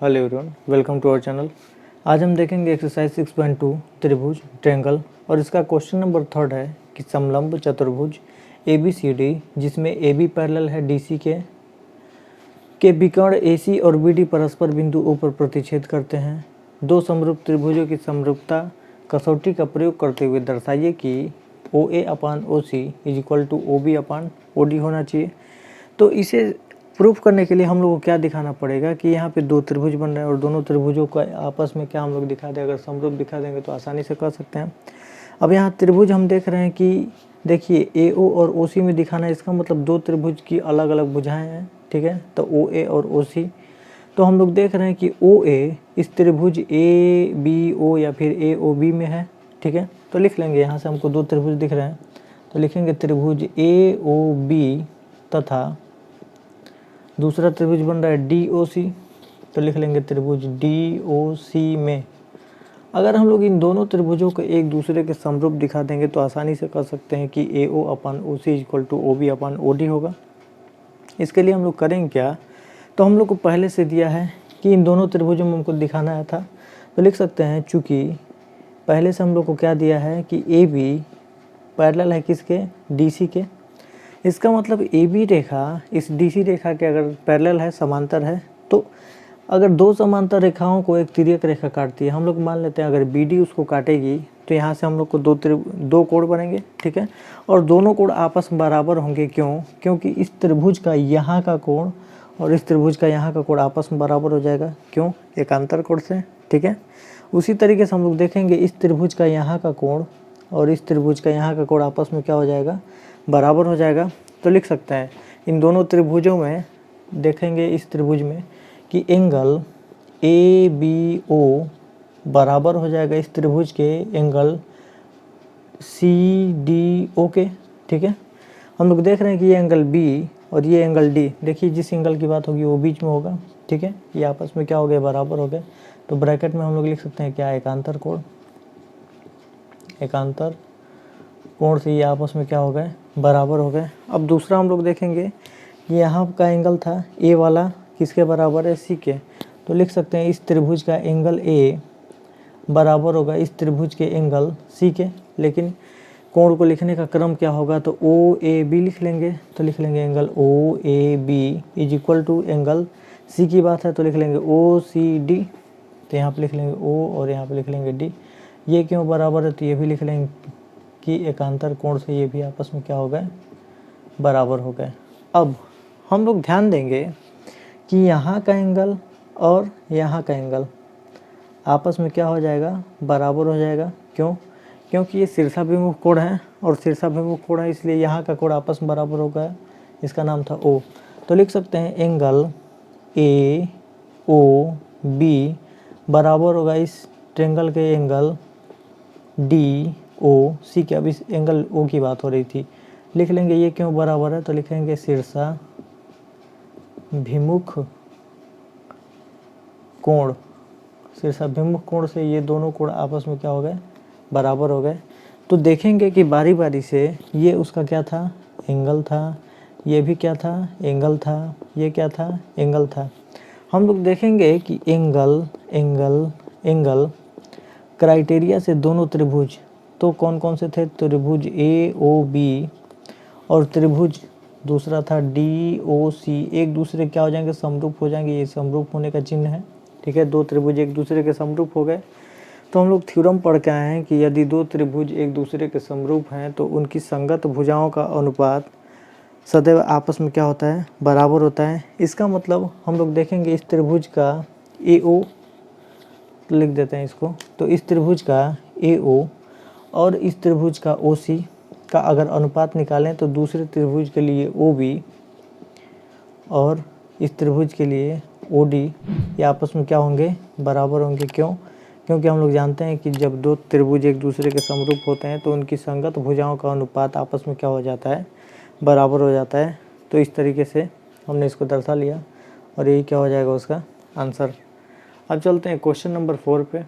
Hello everyone, welcome to our channel. आज हम देखेंगे एक्सरसाइज 6.2 त्रिभुज ट्रायंगल और इसका क्वेश्चन नंबर 3 है कि समलंब चतुर्भुज ABCD जिसमें AB पैरेलल है DC के विकर्ण AC और BD परस्पर बिंदु O पर प्रतिच्छेद करते हैं। दो समरूप त्रिभुजों की समरूपता कसौटी का प्रयोग करते हुए दर्शाइए कि OA/OC = OB/OD होना चाहिए। तो इसे प्रूफ करने के लिए हम लोग को क्या दिखाना पड़ेगा कि यहाँ पे दो त्रिभुज बन रहे हैं और दोनों त्रिभुजों का आपस में क्या हम लोग दिखा दें। अगर समरूप दिखा देंगे तो आसानी से कर सकते हैं। अब यहाँ त्रिभुज हम देख रहे हैं कि देखिए AO और OC में दिखाना है, इसका मतलब दो त्रिभुज की अलग अलग भुजाएं हैं, ठीक है। तो OA और OC, तो हम लोग देख रहे हैं कि OA इस त्रिभुज ABO या फिर AOB में है, ठीक है। तो लिख लेंगे, यहाँ से हमको दो त्रिभुज दिख रहे हैं तो लिखेंगे त्रिभुज AOB तथा दूसरा त्रिभुज बन रहा है DOC, तो लिख लेंगे त्रिभुज DOC में। अगर हम लोग इन दोनों त्रिभुजों को एक दूसरे के समरूप दिखा देंगे तो आसानी से कर सकते हैं कि AO/OC = OB/OD होगा। इसके लिए हम लोग करेंगे क्या, तो हम लोग को पहले से दिया है कि इन दोनों त्रिभुजों में हमको दिखाना है था, तो लिख सकते हैं चूँकि पहले से हम लोग को क्या दिया है कि AB पैरेलल है किसके, DC के। इसका मतलब AB रेखा इस DC रेखा के अगर पैरेलल है, समांतर है, तो अगर दो समांतर रेखाओं को एक तिर्यक रेखा काटती है, हम लोग मान लेते हैं अगर BD उसको काटेगी तो यहाँ से हम लोग को दो कोण बनेंगे, ठीक है। और दोनों कोण आपस में बराबर होंगे, क्यों? क्योंकि इस त्रिभुज का यहाँ का कोण और इस त्रिभुज का यहाँ का कोण आपस में बराबर हो जाएगा, क्यों? एकांतर कोण से, ठीक है। उसी तरीके से हम लोग देखेंगे इस त्रिभुज का यहाँ का कोण और इस त्रिभुज का यहाँ का कोण आपस में क्या हो जाएगा, बराबर हो जाएगा। तो लिख सकते हैं इन दोनों त्रिभुजों में देखेंगे इस त्रिभुज में कि एंगल ABO बराबर हो जाएगा इस त्रिभुज के एंगल CDO के, ठीक है। हम लोग देख रहे हैं कि ये एंगल B और ये एंगल D, देखिए जिस एंगल की बात होगी वो बीच में होगा, ठीक है। ये आपस में क्या हो गए, बराबर हो गए। तो ब्रैकेट में हम लोग लिख सकते हैं क्या, एकांतर कोण। एकांतर कोण से ये आपस में क्या हो गए, बराबर हो गए। अब दूसरा हम लोग देखेंगे यहाँ का एंगल था A वाला किसके बराबर है, C के। तो लिख सकते हैं इस त्रिभुज का एंगल A बराबर होगा इस त्रिभुज के एंगल C के। लेकिन कोण को लिखने का क्रम क्या होगा, तो OAB लिख लेंगे। तो लिख लेंगे एंगल OAB = एंगल C की बात है तो लिख लेंगे OCD। तो यहाँ पे लिख लेंगे O और यहाँ पे लिख लेंगे D। ये क्यों बराबर है, तो ये भी लिख लेंगे कि एकांतर कोण से ये भी आपस में क्या हो गए, बराबर हो गए। अब हम लोग ध्यान देंगे कि यहाँ का एंगल और यहाँ का एंगल आपस में क्या हो जाएगा, बराबर हो जाएगा। क्यों? क्योंकि ये शीर्षाभिमुख कोण है और शीर्षाभिमुख कोण है, इसलिए यहाँ का कोण आपस में बराबर हो गया। इसका नाम था O। तो लिख सकते हैं एंगल AOB बराबर होगा इस ट्रायंगल के एंगल DOC के। अब इस एंगल O की बात हो रही थी, लिख लेंगे ये क्यों बराबर है, तो लिखेंगे शीर्षाभिमुख कोण। शीर्षाभिमुख कोण से ये दोनों कोण आपस में क्या हो गए, बराबर हो गए। तो देखेंगे कि बारी बारी से ये उसका क्या था, एंगल था, ये भी क्या था, एंगल था, ये क्या था, एंगल था। हम लोग देखेंगे कि एंगल एंगल एंगल क्राइटेरिया से दोनों त्रिभुज तो कौन कौन से थे, त्रिभुज AOB और त्रिभुज दूसरा था DOC, एक दूसरे क्या हो जाएंगे, समरूप हो जाएंगे। ये समरूप होने का चिन्ह है, ठीक है। दो त्रिभुज एक दूसरे के समरूप हो गए। तो हम लोग थ्योरम पढ़ के आए हैं कि यदि दो त्रिभुज एक दूसरे के समरूप हैं तो उनकी संगत भुजाओं का अनुपात सदैव आपस में क्या होता है, बराबर होता है। इसका मतलब हम लोग देखेंगे इस त्रिभुज का AO लिख देते हैं इसको, तो इस त्रिभुज का AO और इस त्रिभुज का OC का अगर अनुपात निकालें तो दूसरे त्रिभुज के लिए OB और इस त्रिभुज के लिए OD ये आपस में क्या होंगे, बराबर होंगे। क्यों? क्योंकि हम लोग जानते हैं कि जब दो त्रिभुज एक दूसरे के समरूप होते हैं तो उनकी संगत भुजाओं का अनुपात आपस में क्या हो जाता है, बराबर हो जाता है। तो इस तरीके से हमने इसको दर्शा लिया और यही क्या हो जाएगा उसका आंसर। अब चलते हैं क्वेश्चन नंबर 4 पे।